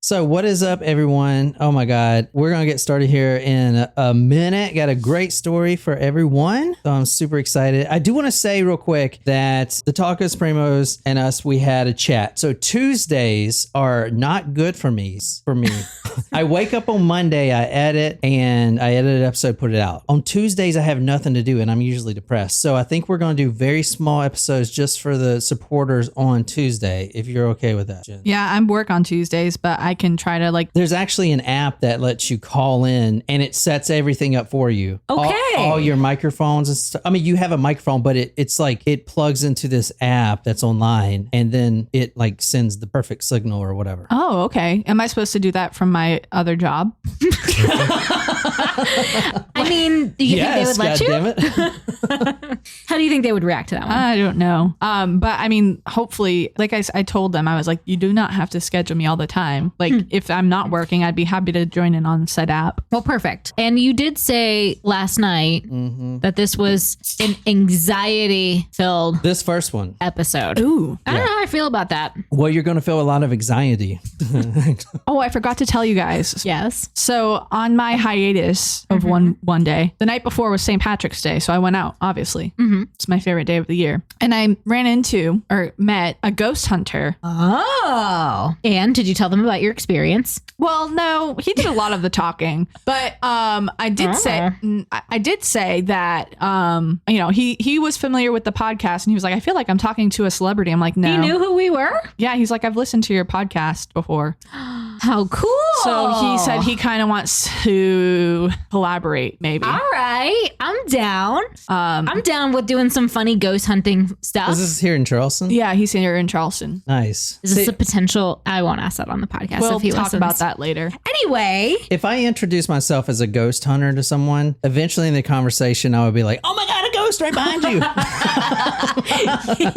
So what is up, everyone? Oh my God. We're going to get started here in a minute. Got a great story for everyone. So I'm super excited. I do want to say real quick that the Tacos Primos and us, we had a chat. So Tuesdays are not good for me. I wake up on Monday, I edit an episode, put it out. On Tuesdays, I have nothing to do and I'm usually depressed. So I think we're going to do very small episodes just for the supporters on Tuesday, if you're okay with that, Jen. Yeah, I work on Tuesdays, but I can try to There's actually an app that lets you call in and it sets everything up for you. Okay. All your microphones and stuff. I mean, you have a microphone, but it's like it plugs into this app that's online and then it sends the perfect signal or whatever. Oh, okay. Am I supposed to do that from my other job? I mean, do you think they would let you? Damn it. How do you think they would react to that one? I don't know. But I mean, hopefully, like I told them, I was like, you do not have to schedule me all the time. If I'm not working, I'd be happy to join in on said app. Well, perfect. And you did say last night that this was an anxiety-filled This first one. episode. Ooh. I don't know how I feel about that. Well, you're going to feel a lot of anxiety. Oh, I forgot to tell you guys. Yes. So on my hiatus of one day, the night before was St. Patrick's Day. So I went out, obviously. It's my favorite day of the year. And I met a ghost hunter. Oh. And did you tell them about your experience? Well, no, he did a lot of the talking, but I did say that he was familiar with the podcast and he was like, I feel like I'm talking to a celebrity. I'm like, no. He knew who we were? Yeah, he's like, I've listened to your podcast before. How cool. So he said he kind of wants to collaborate, maybe. All right. I'm down. I'm down with doing some funny ghost hunting stuff. Is this here in Charleston? Yeah, he's here in Charleston. Nice. Is this a potential? I won't ask that on the podcast. We'll if he talk listens. about that later. Anyway. If I introduce myself as a ghost hunter to someone, eventually in the conversation, I would be like, oh my God, a ghost right behind you.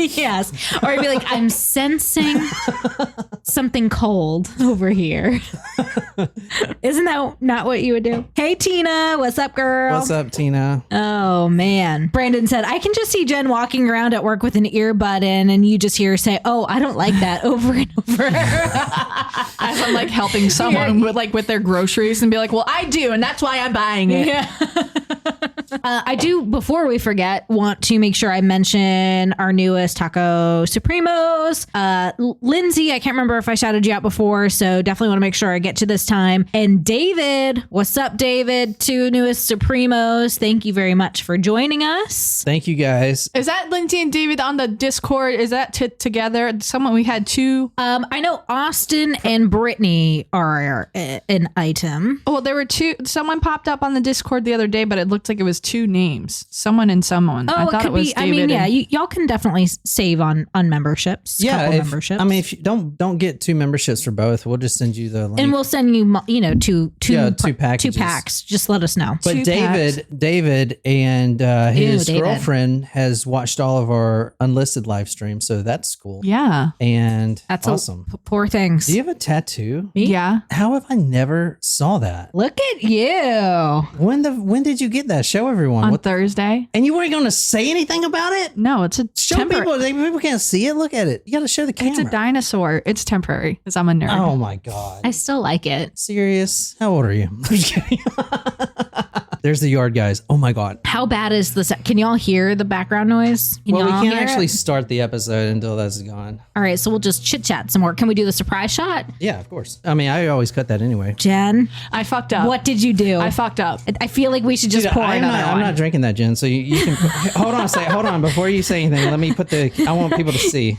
Yes. Or I'd be like, I'm sensing something cold over here. Isn't that not what you would do? Hey, Tina. What's up, girl? What's up, Tina? Oh, man. Brandon said, I can just see Jen walking around at work with an earbud in and you just hear her say, oh, I don't like that over and over. As I'm helping someone with their groceries and be like, well, I do. And that's why I'm buying it. Yeah. I do, before we forget, want to make sure I mention our newest Taco Supremos. Lindsay, I can't remember if I shouted you out before, so definitely want to make sure I get to this time. And David, what's up, David? 2 newest Supremos. Thank you very much for joining us. Thank you, guys. Is that Lindsay and David on the Discord? Is that together? We had 2. I know Austin and Brittany are an item. Well, there were 2. Someone popped up on the Discord the other day, but it looked like it was 2 names. Someone and someone. Oh, I thought it was be. David. I mean, yeah, y'all can definitely save on memberships. Yeah, memberships. I mean, if you don't get 2 memberships for both, we'll just send you the link. And we'll send you, two packages. 2 packs. Just let us know. But David and his girlfriend has watched all of our unlisted live streams, so that's cool. Yeah. And That's awesome. Poor things. Do you have a tattoo? Me? Yeah. How have I never saw that? Look at you. When did you get that? Show everyone. On Thursday. And you weren't going to say anything about it? No, it's a Show temporary. people can't see it. Look at it. You got to show the camera. It's a dinosaur. It's temporary because I'm a nerd. Oh my God. I still like it. Serious? How old are you? I'm just kidding. There's the yard guys. Oh my God. How bad is this? Can y'all hear the background noise? We y'all can't hear actually it? start the episode until that's gone. All right, so we'll just chit chat some more. Can we do the surprise shot? Yeah, of course. I mean, I always cut that anyway. Jen, I fucked up. what did you do? I fucked up. I feel like we should just pour another one. I'm not drinking that, Jen. So you can hold on. Before you say anything, let me put I want people to see.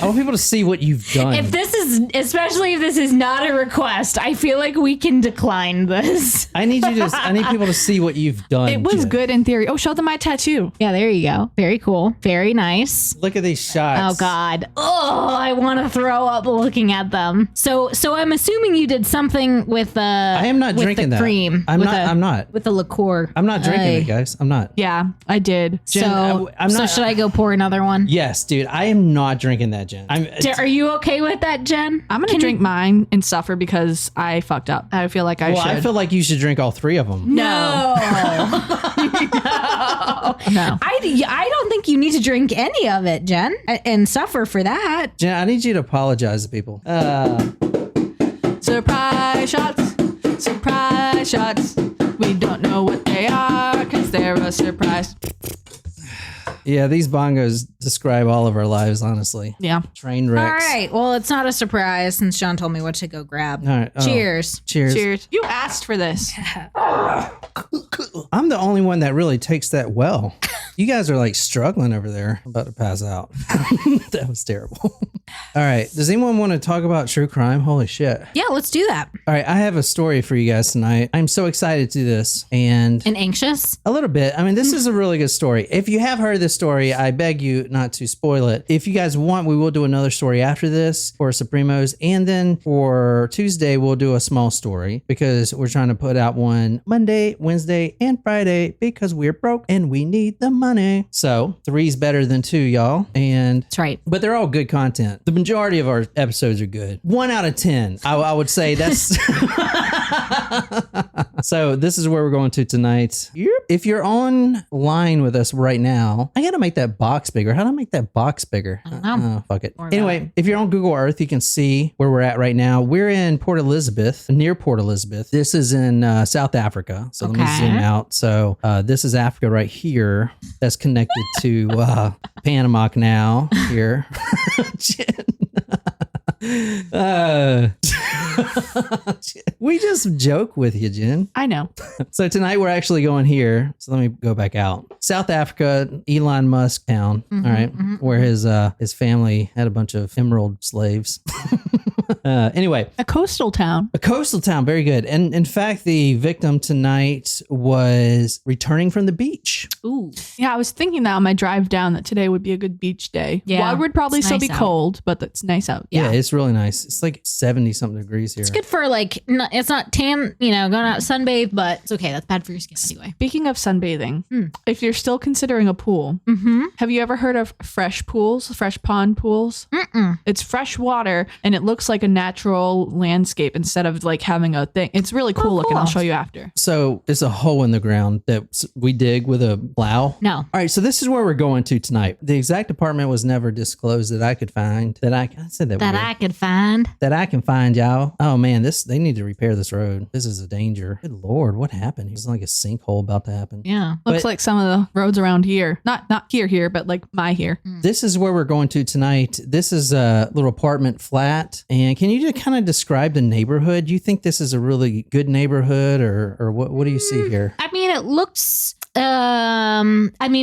I want people to see what you've done. Especially if this is not a request, I feel like we can decline this. I need people to see what you've done. It was Jen. good in theory. Oh, show them my tattoo. Yeah, there you go. Very cool. Very nice. Look at these shots. Oh God. Oh, I want to throw up looking at them. So I'm assuming you did something with I am not with drinking the that. cream. I'm not. With the liqueur. I'm not drinking it, guys. I'm not. Yeah, I did. Jen, so should I go pour another one? Yes, dude. I am not drinking that, Jen. Are you okay with that, Jen? I'm gonna drink mine and suffer because I fucked up. I feel like I should. I feel like you should drink all 3 of them. No. No. I don't think you need to drink any of it, Jen, and suffer for that. Jen, I need you to apologize to people. So surprise shots. Surprise shots. We don't know what they are because they're a surprise. Yeah, these bongos describe all of our lives, honestly. Yeah. Train wrecks. All right. Well, it's not a surprise since John told me what to go grab. All right. Oh. Cheers. Cheers. Cheers. You asked for this. I'm the only one that really takes that well. You guys are like struggling over there. I'm about to pass out. That was terrible. All right. Does anyone want to talk about true crime? Holy shit. Yeah, let's do that. All right. I have a story for you guys tonight. I'm so excited to do this. And anxious? a little bit. I mean, this is a really good story. If you have heard this story, I beg you not to spoil it. If you guys want, we will do another story after this for Supremos. And then for Tuesday, we'll do a small story because we're trying to put out one Monday, Wednesday, and Friday because we're broke and we need the money. So 3's better than 2, y'all. And That's right. but they're all good content. The majority of our episodes are good. 1 out of 10. I would say that's... So this is where we're going to tonight. If you're online with us right now, I got to make that box bigger. How do I make that box bigger? I don't know. Oh, fuck it. Anyway, if you're on Google Earth, you can see where we're at right now. We're in Port Elizabeth, near Port Elizabeth. This is in South Africa. So let me zoom out. So this is Africa right here. That's connected to Panama Canal here. We just joke with you, Jen. I know. So tonight we're actually going here. So let me go back out. South Africa, Elon Musk town. All right, where his family had a bunch of emerald slaves. Anyway, A coastal town. a coastal town, very good. And in fact, the victim tonight was returning from the beach. Ooh. Yeah, I was thinking that on my drive down that today would be a good beach day. Yeah, Well, it would probably it's still nice be out. cold, but it's nice out. Yeah, it's really nice. It's like 70 something degrees here. It's good for like, it's not tan, going out sunbathe, but it's okay. That's bad for your skin anyway. Speaking of sunbathing, if you're still considering a pool, have you ever heard of fresh pools, fresh pond pools? It's fresh water and it looks like a natural landscape instead of like having a thing. It's really cool looking. I'll show you after. So it's a hole in the ground that we dig with a plow. No. All right, so this is where we're going to tonight. The exact apartment was never disclosed that I could find. I said that That weird. I could find. That I can find, y'all. Oh man, they need to repair this road. This is a danger. Good Lord, what happened? It was like a sinkhole about to happen. Yeah. Looks But- like some of the roads around here. Not here, but like my here. This is where we're going to tonight. This is a little apartment flat. And can you just kind of describe the neighborhood? Do you think this is a really good neighborhood or what do you see here? I mean, it looks,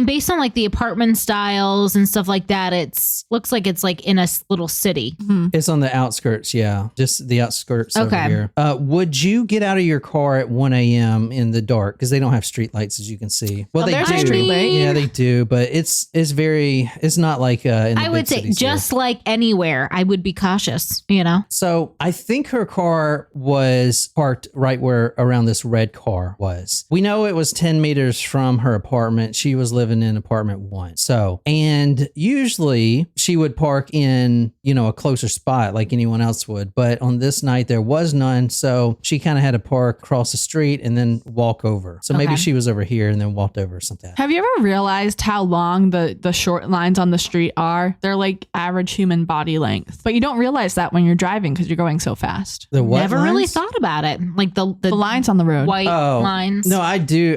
based on like the apartment styles and stuff like that, looks like it's like in a little city. It's on the outskirts, yeah. Just the outskirts over Okay. here. Would you get out of your car at 1 a.m. in the dark? Because they don't have street lights, as you can see. Well, Oh, they there's a do. street light. Yeah, they do. But it's not like in the I would big say cities here. just like anywhere, I would be cautious, So I think her car was parked right where around this red car was. We know it was 10 meters from her apartment. She was living in apartment 1. So, and usually she would park in, a closer spot like anyone else would. But on this night, there was none. So she kind of had to park across the street and then walk over. So maybe Okay. she was over here and then walked over or something. Have you ever realized how long the short lines on the street are? They're like average human body length. But you don't realize that when you're driving because you're going so fast. The what Never really lines? thought about it. Like the The lines on the road. white lines. No, I do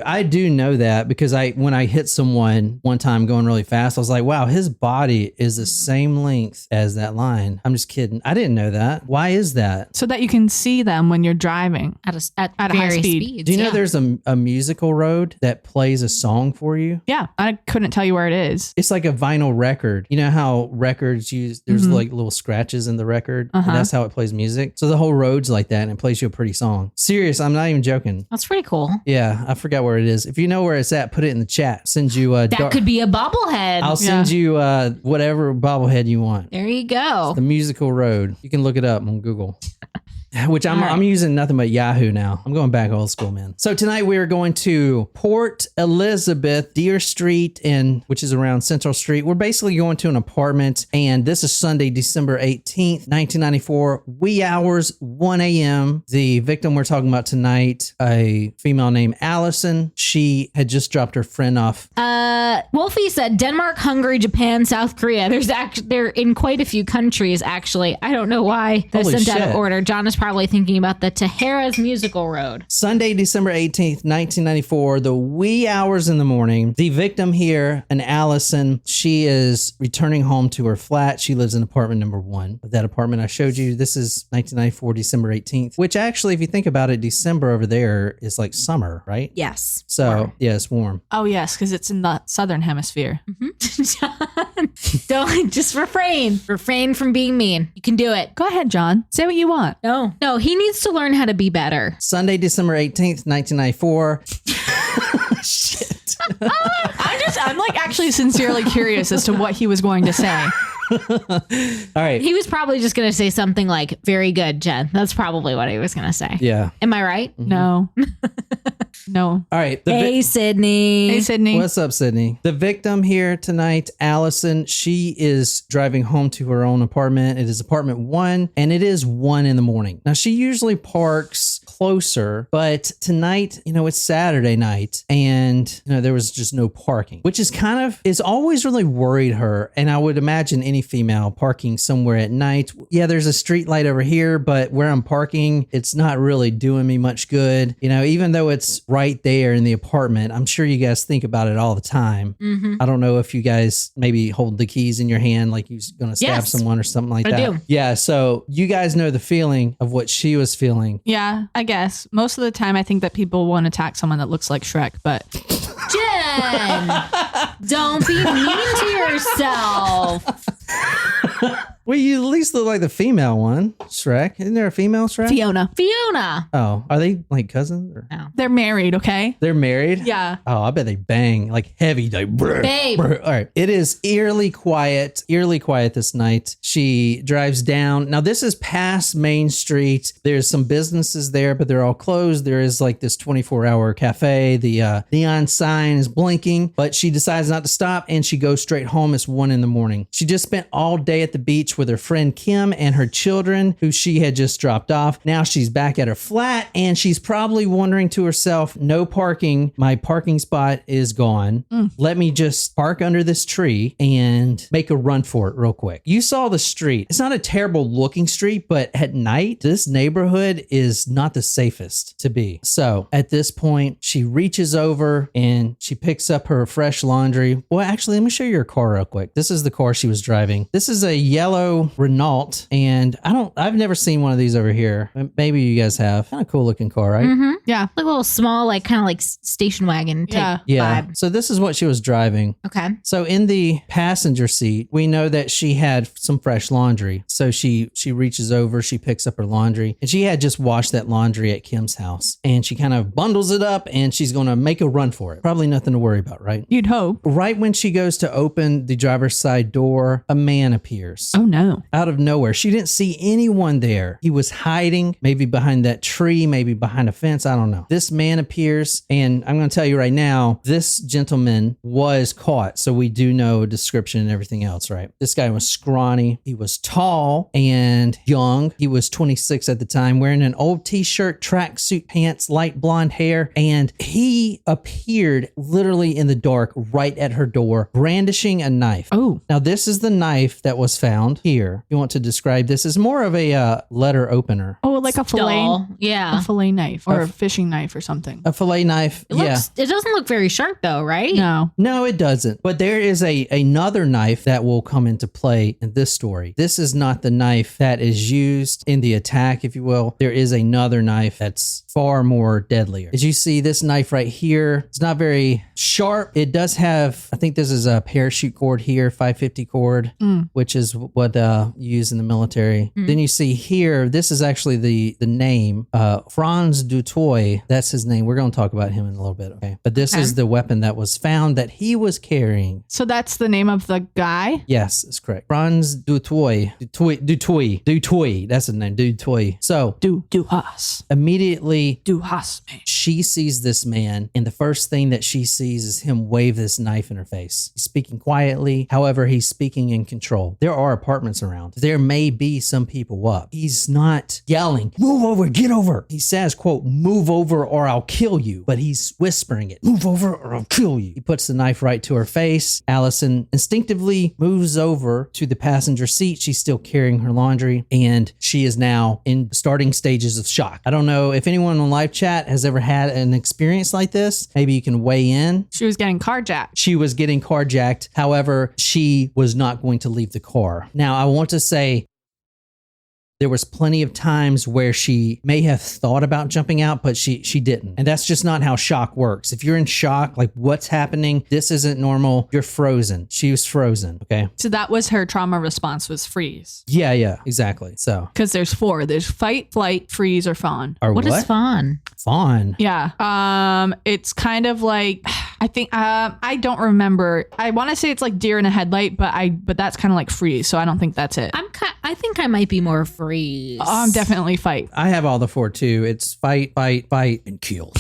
know that because when I hit someone one time going really fast, I was like, wow, his body is the same length as that line. I'm just kidding. I didn't know that. Why is that? So that you can see them when you're driving. At At a high various speed. speeds. Do you know yeah. there's a musical road that plays a song for you? Yeah, I couldn't tell you where it is. It's like a vinyl record. You know how records there's like little scratches in the record? And that's how it plays music. So the whole road's like that and it plays you a pretty song. Serious, I'm not even joking. That's pretty cool. Yeah, I forgot where it is. If you know where it's at, put it in the chat. Send you That could be a bobblehead. I'll send you whatever bobblehead you want. There you go. The musical road. You can look it up on Google. Which I'm All right. I'm using nothing but Yahoo now. I'm going back old school, man. So tonight we are going to Port Elizabeth, Deer Street, which is around Central Street. We're basically going to an apartment, and this is Sunday, December 18th, 1994, wee hours, 1 a.m. The victim we're talking about tonight, a female named Alison. She had just dropped her friend off. Wolfie said Denmark, Hungary, Japan, South Korea. They're in quite a few countries, actually. I don't know why they're Holy sent out shit. of order. John is probably thinking about the Tahara's Musical Road. Sunday, December 18th, 1994, the wee hours in the morning. The victim here, an Allison, she is returning home to her flat. She lives in apartment number 1 of that apartment I showed you. This is 1994, December 18th, which actually, if you think about it, December over there is like summer, right? Yes. So, yeah, it's warm. Oh, yes, because it's in the southern hemisphere. John, don't just refrain. Refrain from being mean. You can do it. Go ahead, John. Say what you want. No, he needs to learn how to be better. Sunday, December 18th, 1994. Shit. I'm like actually sincerely curious as to what he was going to say. All right. He was probably just going to say something like, very good, Jen. That's probably what he was going to say. Yeah. Am I right? No. No. All right. Hey, Sydney. Hey, Sydney. What's up, Sydney? The victim here tonight, Allison, she is driving home to her own apartment. It is apartment 1, and it is 1 in the morning. Now, she usually parks closer, but tonight, it's Saturday night, and there was just no parking, which is always really worried her. And I would imagine any female parking somewhere at night. Yeah, there's a street light over here, but where I'm parking, it's not really doing me much good. Even though it's right there in the apartment, I'm sure you guys think about it all the time. Mm-hmm. I don't know if you guys maybe hold the keys in your hand like you're going to stab someone or something like that. I do. Yeah, so you guys know the feeling of what she was feeling. Yeah, I guess. Most of the time, I think that people won't attack someone that looks like Shrek, but... Jen, don't be mean to yourself. Well, you at least look like the female one, Shrek. Isn't there a female Shrek? Fiona. Oh, are they like cousins? Or? No. They're married, okay? They're married? Yeah. Oh, I bet they bang like heavy. Like, brr, Babe. brr. All right. It is eerily quiet this night. She drives down. Now, this is past Main Street. There's some businesses there, but they're all closed. There is like this 24-hour cafe. The neon sign is blinking, but she decides not to stop and she goes straight home. It's 1 in the morning. She just spent all day at the beach with her friend Kim and her children, who she had just dropped off. Now she's back at her flat and she's probably wondering to herself, no parking. My parking spot is gone. Let me just park under this tree and make a run for it real quick. You saw the street. It's not a terrible looking street, but at night, this neighborhood is not the safest to be. So at this point, she reaches over and she picks up her fresh laundry. Well, actually, let me show you her car real quick. This is the car she was driving. This is a yellow Renault, and I've never seen one of these over here. Maybe you guys have. Kind of cool looking car, right? Mm-hmm. Yeah. Like a little small, like kind of like station wagon type vibe. So this is what she was driving. Okay. So in the passenger seat, we know that she had some fresh laundry. So she reaches over, she picks up her laundry, and she had just washed that laundry at Kim's house. And she kind of bundles it up and she's going to make a run for it. Probably nothing to worry about, right? You'd hope. Right when she goes to open the driver's side door, a man appears. Oh, no. Out of nowhere. She didn't see anyone there. He was hiding, maybe behind that tree, maybe behind a fence. I don't know. This man appears, and I'm going to tell you right now, this gentleman was caught. So we do know description and everything else, right? This guy was scrawny. He was tall and young. He was 26 at the time, wearing an old t-shirt, tracksuit pants, light blonde hair, and he appeared literally in the dark right at her door, brandishing a knife. Oh. Now, this is the knife that was found here. You want to describe this as more of a letter opener. Oh, like a fillet. Dull. Yeah. A fillet knife or a fishing knife or something. A fillet knife. It doesn't look very sharp though, right? No, it doesn't. But there is another knife that will come into play in this story. This is not the knife that is used in the attack, if you will. There is another knife that's far more deadlier. As you see, this knife right here, it's not very sharp. It does have, I think this is a parachute cord here, 550 cord, which is what you use in the military. Then you see here, this is actually the name, Franz Dutoy. That's his name. We're going to talk about him in a little bit. Okay. But this is the weapon that was found that he was carrying. So that's the name of the guy? Yes, that's correct. Franz Dutoy. Dutoy. That's his name. Dutoy. So Duhas. immediately Duhas, man. she sees this man, and the first thing that she sees is him wave this knife in her face. He's speaking quietly. However, he's speaking in control. There are apartments apartments around. There may be some people up. He's not yelling, move over, get over. He says, quote, move over or I'll kill you. But he's whispering it, move over or I'll kill you. He puts the knife right to her face. Alison instinctively moves over to the passenger seat. She's still carrying her laundry, and she is now in starting stages of shock. I don't know if anyone on live chat has ever had an experience like this. Maybe you can weigh in. She was getting carjacked. She was getting carjacked. However, she was not going to leave the car. Now, I want to say there was plenty of times where she may have thought about jumping out, but she didn't. And that's just not how shock works. If you're in shock, like what's happening, this isn't normal, you're frozen. She was frozen, okay? So that was her trauma response, was freeze. Yeah, exactly. So. Because there's 4. There's fight, flight, freeze, or fawn. Or what is fawn? Fawn. Yeah. It's kind of like, I think, I don't remember. I want to say it's like deer in a headlight, but that's kind of like freeze. So I don't think that's it. I think I might be more freeze. I'm definitely fight. I have all the 4 too. It's fight, and kill.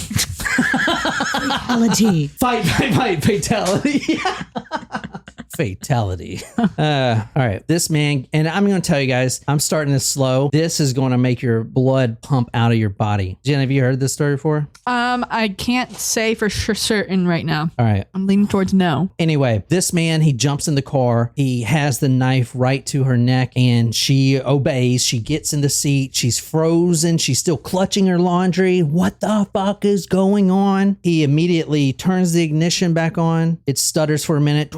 Fatality. Fight, fatality. Fatality. All right. This man, and I'm going to tell you guys, I'm starting this slow. This is going to make your blood pump out of your body. Jen, have you heard this story before? I can't say for certain right now. All right. I'm leaning towards no. Anyway, this man, he jumps in the car. He has the knife right to her neck, and she obeys. She gets in the seat. She's frozen. She's still clutching her laundry. What the fuck is going on? He immediately turns the ignition back on. It stutters for a minute.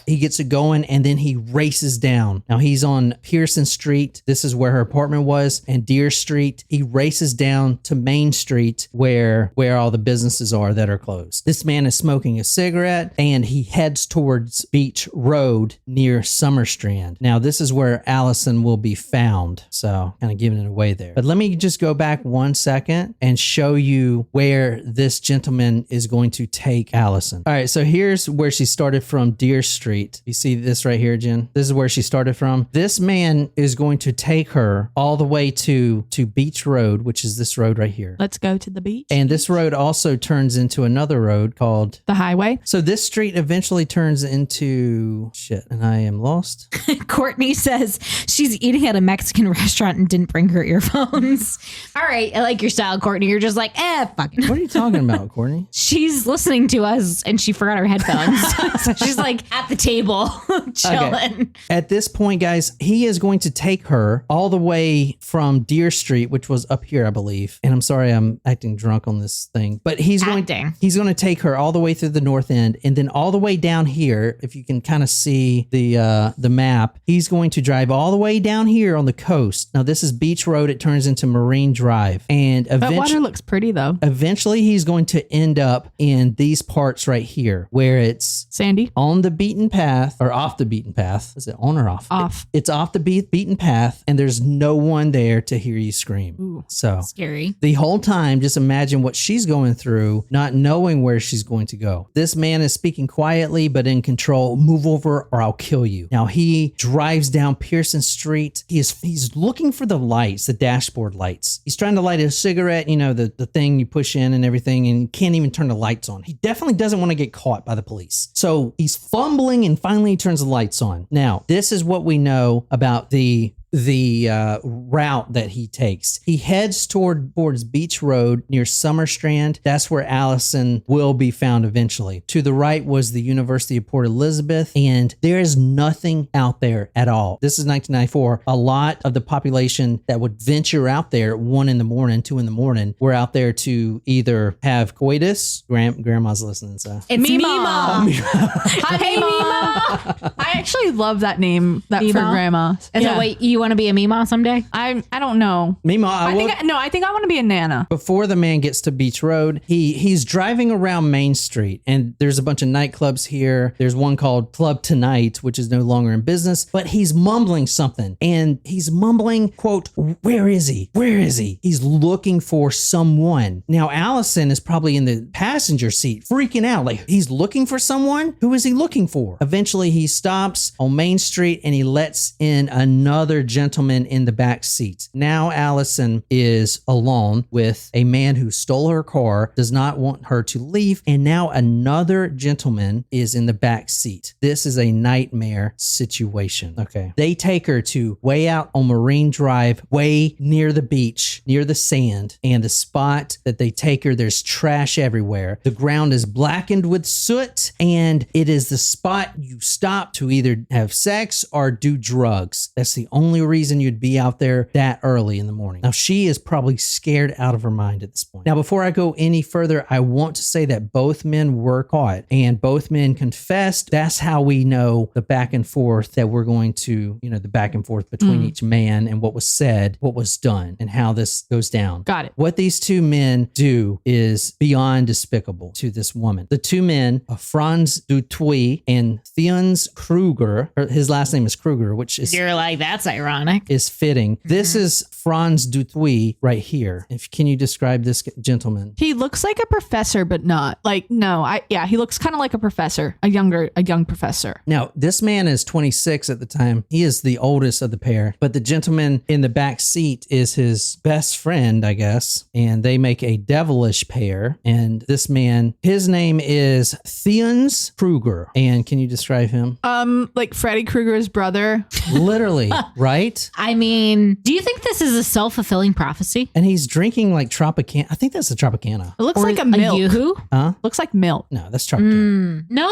He gets it going, and then he races down. Now he's on Pearson Street. This is where her apartment was, and Deer Street. He races down to Main Street where all the businesses are that are closed. This man is smoking a cigarette, and he heads towards Beach Road near Summer Strand. Now this is where Alison will be found. So kind of giving it away there. But let me just go back 1 second and show you where this gentleman is going to take Alison. All right, so here's where she started from, Deer Street. You see this right here, Jen? This is where she started from. This man is going to take her all the way to Beach Road, which is this road right here. Let's go to the beach. And this road also turns into another road called the highway. So this street eventually turns into shit, and I am lost. Courtney says she's eating at a Mexican restaurant and didn't bring her earphones. All right, I like your style, Courtney. You're just like, fuck it. What are you talking about, Courtney? She's listening to us and she forgot her headphones. So she's like at the table chilling. Okay. At this point, guys, he is going to take her all the way from Deer Street, which was up here, I believe. And I'm sorry, I'm acting drunk on this thing, but he's going to take her all the way through the north end, and then all the way down here. If you can kind of see the map, he's going to drive all the way down here on the coast. Now this is Beach Road. It turns into Marine Drive, and that water looks pretty though. Eventually, he's going to end up in these parts right here, where it's sandy, on the beaten path, or off the beaten path. Is it on or off? Off. It's off the beaten path, and there's no one there to hear you scream. Ooh, so scary. The whole time, just imagine what she's going through, not knowing where she's going to go. This man is speaking quietly, but in control. Move over or I'll kill you. Now he drives down Pearson Street. He's looking for the lights, the dashboard lights. He's trying to light a cigarette, you know, the thing you push in and everything, and you can't even turn the lights on. He definitely doesn't want to get caught by the police. So he's fumbling, and finally he turns the lights on. Now, this is what we know about the route that he takes. He heads towards Beach Road near Summer Strand. That's where Alison will be found eventually. To the right was the University of Port Elizabeth, and there is nothing out there at all. This is 1994. A lot of the population that would venture out there at 1 in the morning, 2 in the morning, were out there to either have coitus. Grandma's listening, so. It's Mima. Hi, hey, Mima. I actually love that name, that Mima? for grandma. Is that what you want to be a Mima someday? I don't know. Mima, I think I want to be a Nana. Before the man gets to Beach Road, he's driving around Main Street, and there's a bunch of nightclubs here. There's one called Club Tonight, which is no longer in business, but he's mumbling something, and he's mumbling, quote, where is he? Where is he? He's looking for someone. Now, Alison is probably in the passenger seat, freaking out, like he's looking for someone? Who is he looking for? Eventually, he stops on Main Street, and he lets in another gentleman in the back seat. Now Allison is alone with a man who stole her car, does not want her to leave, and now another gentleman is in the back seat. This is a nightmare situation. Okay. They take her to way out on Marine Drive, way near the beach, near the sand, and the spot that they take her, there's trash everywhere. The ground is blackened with soot, and it is the spot you stop to either have sex or do drugs. That's the only reason you'd be out there that early in the morning. Now, she is probably scared out of her mind at this point. Now, before I go any further, I want to say that both men were caught and both men confessed. That's how we know the back and forth that we're going to, the back and forth between each man and what was said, what was done, and how this goes down. Got it. What these two men do is beyond despicable to this woman. The two men, Franz Dutoy and Theuns Kruger, his last name is Kruger, which is... You're like, that's ironic. Is fitting. This is Franz Dutoy right here. Can you describe this gentleman? He looks like a professor, but not. He looks kind of like a professor, a young professor. Now, this man is 26 at the time. He is the oldest of the pair, but the gentleman in the back seat is his best friend, I guess, and they make a devilish pair. And this man, his name is Theuns Kruger. And can you describe him? Like Freddy Krueger's brother. Literally, right? I mean, do you think this is a self-fulfilling prophecy? And he's drinking like Tropicana. I think that's a Tropicana. It looks Or like a milk. Yoo-hoo? Huh? Looks like milk. No, that's Tropicana. No.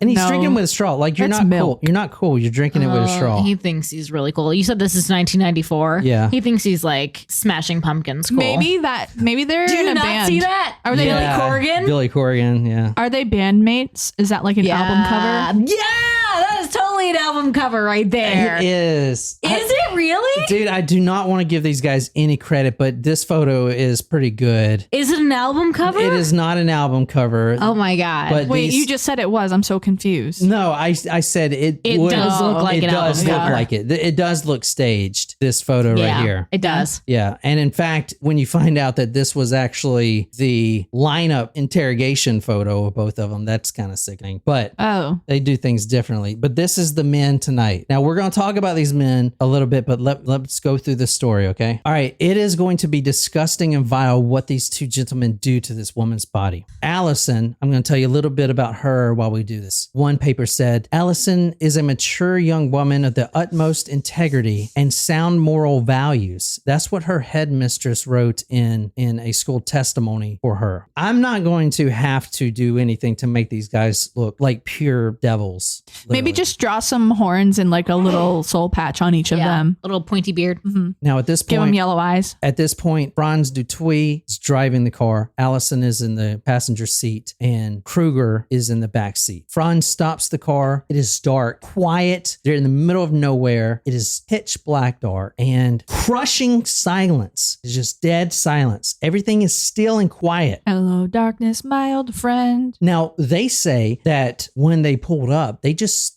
And he's No. drinking with a straw. Like, you're That's not milk. cool. You're not cool. You're drinking it with a straw. He thinks he's really cool. You said this is 1994. Yeah. He thinks he's like Smashing Pumpkins cool. Maybe they're Do in you a not band. see that? Are they Yeah. Billy Corgan? Billy Corgan, yeah. Are they bandmates? Is that like an album cover? Yeah, that is totally an album cover right there. It is. Is it really? Dude, I do not want to give these guys any credit, but this photo is pretty good. Is it an album cover? It is not an album cover. Oh my God. But Wait, these- you just said it was. I'm so confused. No, I said it. It would, does look like it an does album look cover. like it. It does look staged. This photo yeah, right here. It does. Yeah. And in fact, when you find out that this was actually the lineup interrogation photo of both of them, that's kind of sickening. But Oh. they do things differently. But this is the men tonight. Now, we're going to talk about these men a little bit, but let's go through this story, okay? All right. It is going to be disgusting and vile what these two gentlemen do to this woman's body. Allison, I'm going to tell you a little bit about her while we do this. One paper said, Allison is a mature young woman of the utmost integrity and sound moral values. That's what her headmistress wrote in a school testimony for her. I'm not going to have to do anything to make these guys look like pure devils. Maybe literally. just draw some horns and like a little soul patch on each of them. Little pointy beard. Now at this Give them point, yellow eyes. At this point, Franz Dutoy is driving the car. Allison is in the passenger seat and Kruger is in the back seat. Franz stops the car. It is dark, quiet. They're in the middle of nowhere. It is pitch black dark and crushing silence. It's just dead silence. Everything is still and quiet. Hello, darkness, my old friend. Now, they say that when they pulled up,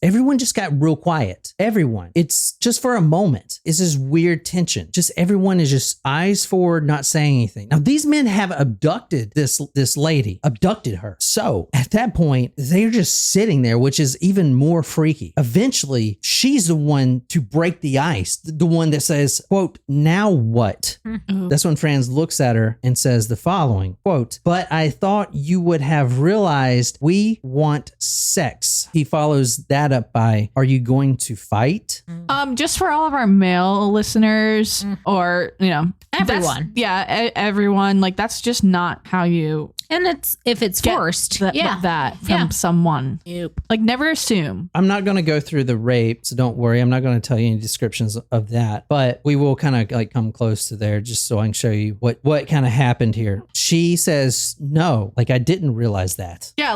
everyone just got real quiet. Everyone. It's just for a moment. It's this weird tension. Just everyone is just eyes forward, not saying anything. Now, these men have abducted this lady, abducted her. So at that point, they're just sitting there, which is even more freaky. Eventually, she's the one to break the ice, the one that says, quote, now what? That's when Franz looks at her and says the following, quote, but I thought you would have realized we want sex. He follows that up by, are you going to fight? Just for all of our male listeners or, Everyone. Everyone. Like, that's just not how you And if it's get forced. that from Yeah. someone. Yep. Like, never assume. I'm not going to go through the rape, so don't worry. I'm not going to tell you any descriptions of that, but we will kind of like come close to there just so I can show you what kind of happened here. She says, no, like I didn't realize that. Yeah,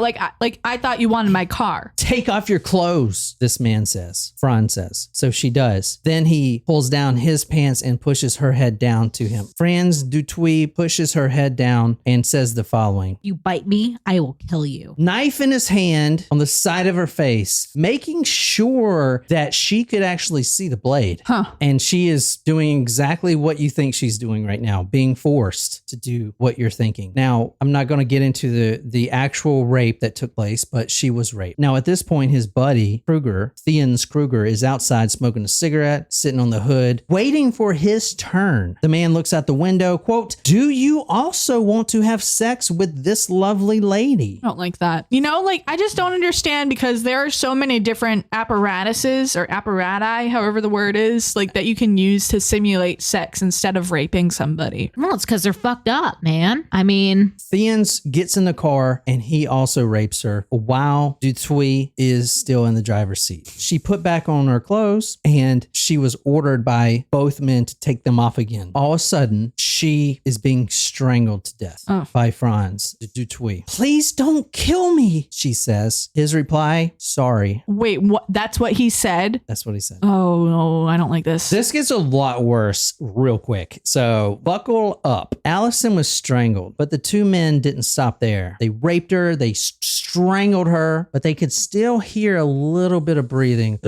I thought you wanted my car. Take off your clothes, this man says. Franz says. So she does. Then he pulls down his pants and pushes her head down to him. Franz Dutuy pushes her head down and says the following. You bite me, I will kill you. Knife in his hand on the side of her face, making sure that she could actually see the blade. And she is doing exactly what you think she's doing right now, being forced to do what you're thinking. Now, I'm not going to get into the actual rape that took place, but she was raped. Now, at this point, his buddy, Theans Kruger, is outside smoking a cigarette, sitting on the hood, waiting for his turn. The man looks out the window, quote, "Do you also want to have sex with this lovely lady?" I don't like that. I just don't understand, because there are so many different apparatuses or apparati, however the word is, like that you can use to simulate sex instead of raping somebody. Well, it's because they're fucked up, man. I mean, Theans gets in the car and he also rapes her while Dutuy is still in the driver's seat. She put back on her clothes and she was ordered by both men to take them off again. All of a sudden, she is being strangled to death by Franz Dutuy. "Please don't kill me," she says. His reply, "Sorry." Wait, what? That's what he said? That's what he said. Oh, no, I don't like this. This gets a lot worse real quick. So buckle up. Alison was strangled, but the two men didn't stop there. They raped her. They strangled her, but they could still hear a little bit of breathing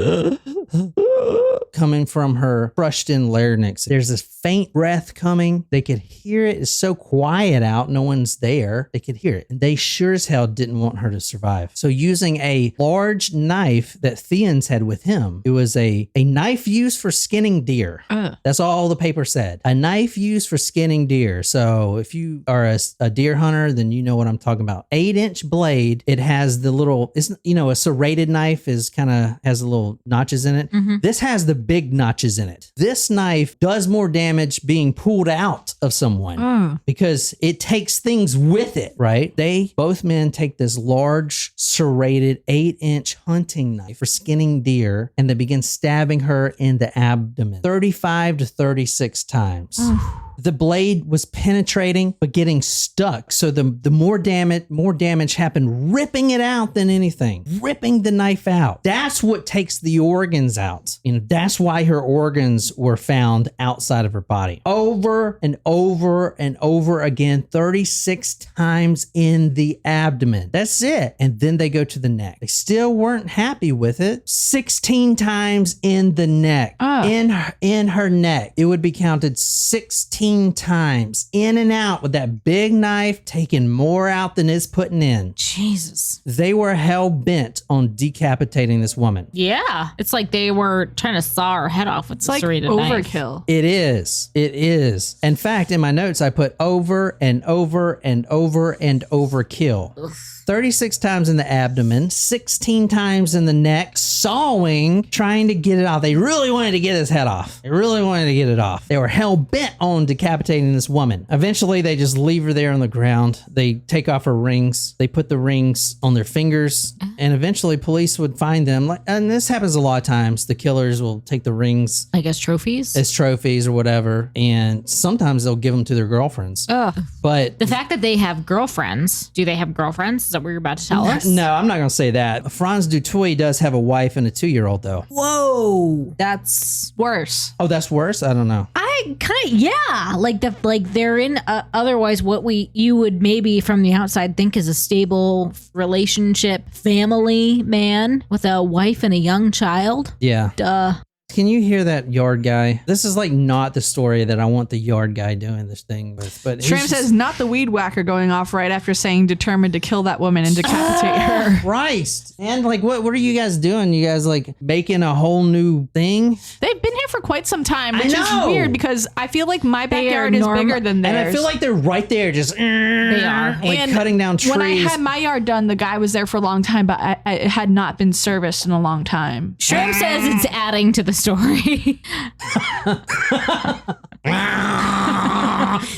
coming from her crushed in larynx. There's this faint breath coming. They could hear it. It's so quiet out. No one's there. They could hear it. And they sure as hell didn't want her to survive. So using a large knife that Theans had with him, it was a knife used for skinning deer. That's all the paper said. A knife used for skinning deer. So if you are a deer hunter, then you know what I'm talking about. 8-inch blade. It has the little, a serrated knife is kind of has a little notches in it. This has the big notches in it. This knife does more damage being pulled out of someone because it takes things with it, right? Both men take this large serrated 8-inch hunting knife for skinning deer and they begin stabbing her in the abdomen 35 to 36 times. The blade was penetrating, but getting stuck. So the more damage happened, ripping it out than anything, ripping the knife out. That's what takes the organs out. That's why her organs were found outside of her body. Over and over and over again, 36 times in the abdomen. That's it. And then they go to the neck. They still weren't happy with it. 16 times in the neck. In her neck. It would be counted 16 times in and out with that big knife, taking more out than it's putting in. Jesus. They were hell bent on decapitating this woman. Yeah. It's like they were trying to saw her head off with a serrated knife. Overkill. It is. It is. In fact, in my notes, I put over and over and over and over kill. Ugh. 36 times in the abdomen, 16 times in the neck, sawing, trying to get it off. They really wanted to get his head off. They really wanted to get it off. They were hell bent on decapitating this woman. Eventually, they just leave her there on the ground. They take off her rings. They put the rings on their fingers, and eventually police would find them. And this happens a lot of times. The killers will take the rings, I guess trophies, as trophies or whatever, and sometimes they'll give them to their girlfriends. But the fact that they have girlfriends, do they have girlfriends? Is that what you're about to tell us? No, I'm not going to say that. Franz Dutuy does have a wife and a 2-year-old, though. Whoa, that's worse. Oh, that's worse? I don't know. I kind of, yeah. Like they're in otherwise what you would maybe from the outside think is a stable relationship, family man with a wife and a young child. Yeah. Duh. Can you hear that yard guy? This is like not the story that I want the yard guy doing this thing with. But Shram says not the weed whacker going off right after saying determined to kill that woman and decapitate her. Christ. And like, what are you guys doing? You guys like making a whole new thing? They've been here for quite some time, which is weird because I feel like my backyard is bigger than theirs. And I feel like they're right there just they are like and cutting down trees. When I had my yard done, the guy was there for a long time, but it had not been serviced in a long time. Shram says it's adding to the story.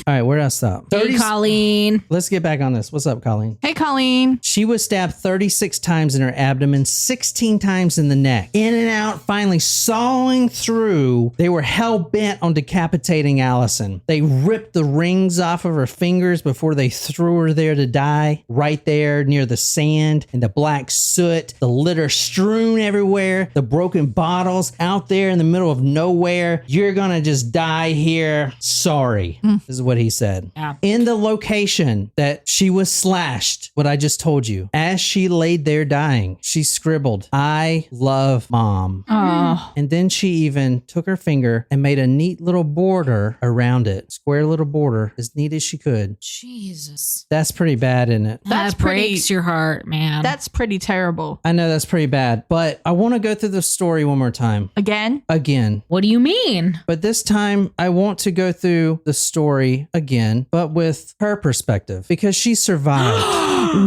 right, where did I stop? Hey, Colleen. Let's get back on this. What's up, Colleen? Hey, Colleen. She was stabbed 36 times in her abdomen, 16 times in the neck. In and out, finally sawing through. They were hell-bent on decapitating Alison. They ripped the rings off of her fingers before they threw her there to die, right there near the sand and the black soot, the litter strewn everywhere, the broken bottles out there in the middle of nowhere. You're gonna just die here. Sorry. This is what he said. Yeah. In the location that she was slashed, what I just told you, as she laid there dying, she scribbled, "I love mom." Oh. And then she even took her finger and made a neat little border around it. Square little border, as neat as she could. Jesus. That's pretty bad, isn't it? That's That breaks pretty- your heart, man. That's pretty terrible. I know that's pretty bad, but I want to go through the story one more time. Again? Again. What do you mean? But this time, I want to go through the story again, but with her perspective, because she survived.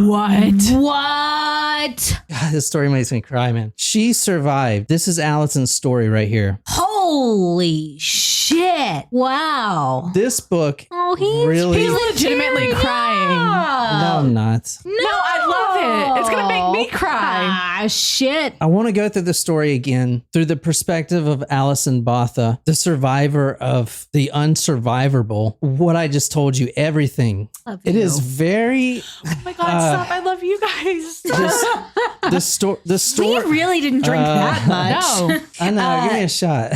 What? What? God, this story makes me cry, man. She survived. This is Alison's story right here. Holy shit. Wow. This book Oh, he's really... He's legitimately crying. No, I'm not. No, I love it. It's gonna make me cry. Ah, shit. I want to go through the story again through the perspective of Alison Botha, the survivor of the unsurvivable. What I just told you, everything. Love It you. is very... Oh my God, stop. I love you guys. The story... We really didn't drink that much. No. I know, give me a shot.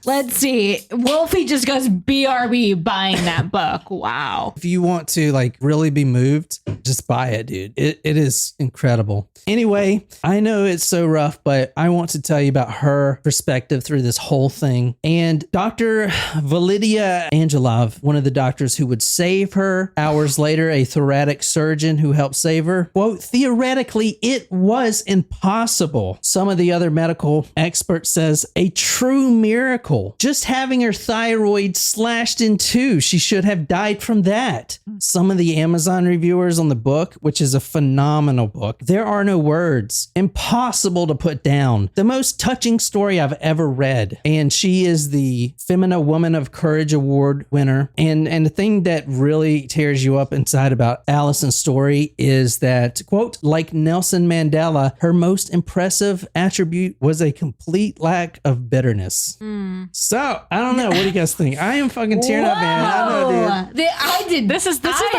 Let's see. Wolfie just goes BRB buying that book. Wow. If you want to like really be moved, just buy it, dude. It is incredible. Anyway, I know it's so rough, but I want to tell you about her perspective through this whole thing. And Dr. Validia Angelov, one of the doctors who would save her, hours later, a thoracic surgeon who helped save her, quote, theoretically, it was impossible. Some of the other medical experts says a true miracle. Just having her thyroid slashed in two. She should have died from that. Some of the Amazon reviewers on the book, which is a phenomenal book, there are no words. Impossible to put down. The most touching story I've ever read. And she is the Femina Woman of Courage Award winner. And the thing that really tears you up inside about Alison's story is that, quote, like Nelson Mandela, her most impressive attribute was a complete lack of bitterness. So, I don't know. What do you guys think? I am fucking tearing up, man. I know, dude. I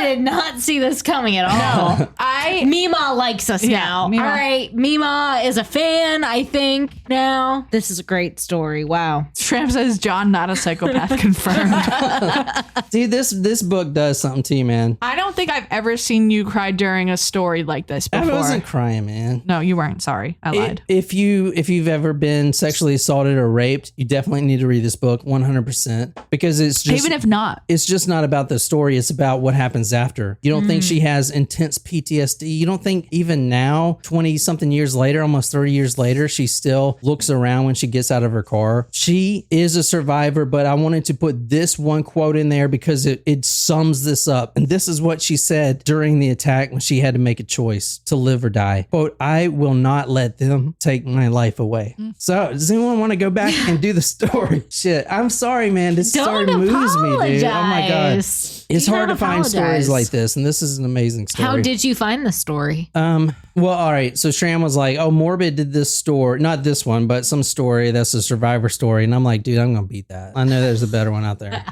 did not see this coming at all. Mima likes us now. Mima. All right. Mima is a fan, I think, now. This is a great story. Wow. Shram says John, not a psychopath confirmed. Dude, this book does something to you, man. I don't think I've ever seen you cry during a story like this I before. wasn't crying, man. No, you weren't. Sorry. I lied. If you've ever been sexually assaulted or raped, you definitely need to read this book 100% because it's just Even if not. it's just not about the story, it's about what happens after. You don't think she has intense PTSD. You don't think even now, 20 something years later, almost 30 years later, she still looks around when she gets out of her car. She is a survivor, but I wanted to put this one quote in there because it sums this up. And this is what she said during the attack when she had to make a choice to live or die. Quote, I will not let them take my life away. So does anyone want to go back and do the story? Shit, I'm sorry, man. This story moves me, dude. Oh my God. It's hard to find stories like this, and this is an amazing story. How did you find the story? Well, all right. So Shram was like, oh, Morbid did this story, not this one, but some story that's a survivor story. And I'm like, dude, I'm going to beat that. I know there's a better one out there.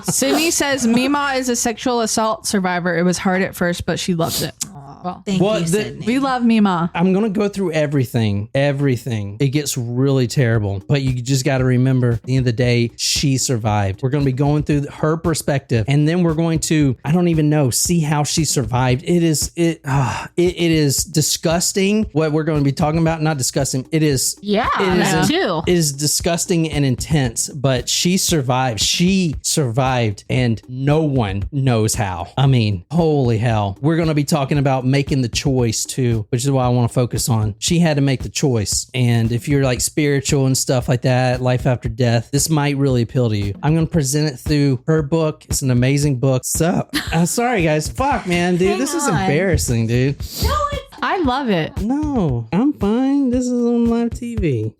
Sydney says Mima is a sexual assault survivor. It was hard at first, but she loves it. Thank Well, you, the- Sydney. We love Mima. I'm going to go through everything. It gets really terrible, but you just got to remember at the end of the day, she survived. We're going to be going through her perspective, and then we're going to, I don't even know, see how she survived. It is disgusting what we're going to be talking about. Not disgusting. It is. Yeah, it is that too. It is disgusting and intense, but she survived. She survived, and no one knows how. I mean, holy hell. We're going to be talking about making the choice too, which is what I want to focus on. She had to make the choice. And if you're like spiritual and stuff like that, life after death, this might really appeal to you. I'm going to present it through her book. It's an amazing book. So I'm sorry, guys. Fuck, man, dude. Hang This is on. embarrassing, dude. No, it's I love it. No, I'm fine. This is on live TV.